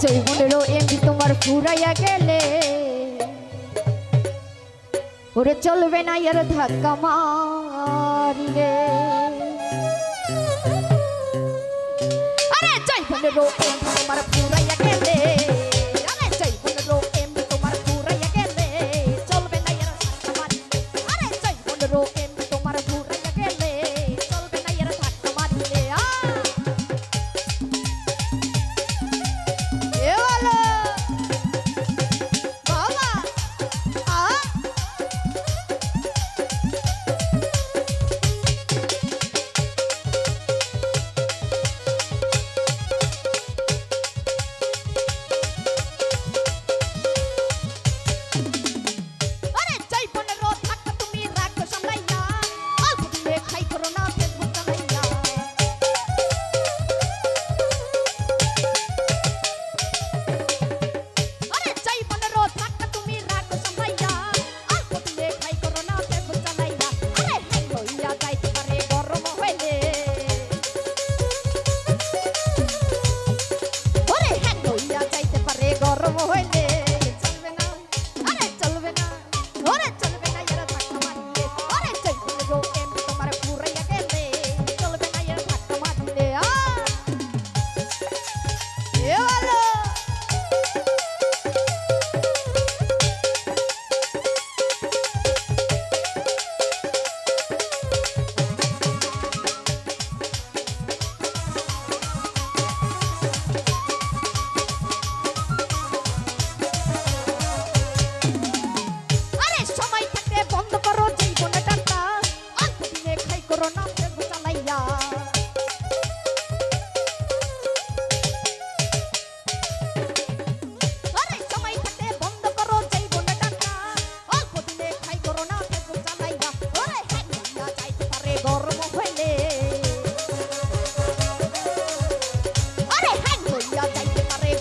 জৈবনেরও এমনি তোমার ফুরাইয়া গেলে ওরে চলবে না এর ধাক্কা মারিলে আরে জৈবনেরও এমনি তোমার ফুরাইয়া গেলে আরে জৈবনেরও এমনি তোমার ফুরাইয়া গেলে চলবে না এর ধাক্কা মারিলে আরে জৈবনেরও এমনি তোমার ফুরাইয়া গেলে চলবে না এর ধাক্কা মারিলে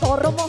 গরম